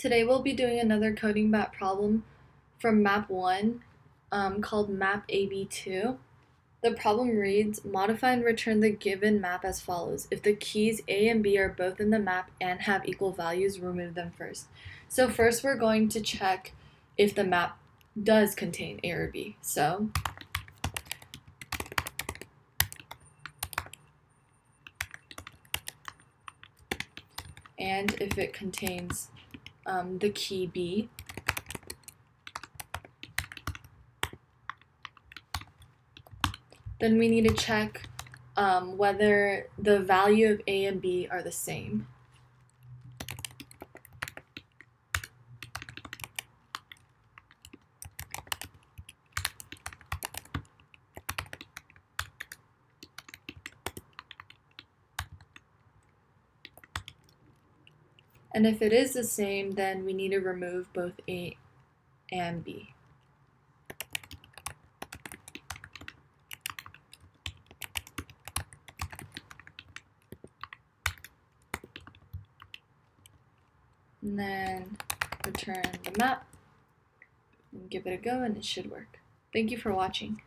Today we'll be doing another coding map problem from Map-1 called mapAB2. The problem reads, modify and return the given map as follows. If the keys A and B are both in the map and have equal values, remove them first. So first we're going to check if the map does contain A or B. And if it contains the key B. Then we need to check whether the value of A and B are the same. And if it is the same, then we need to remove both A and B. And then return the map and give it a go, and it should work. Thank you for watching.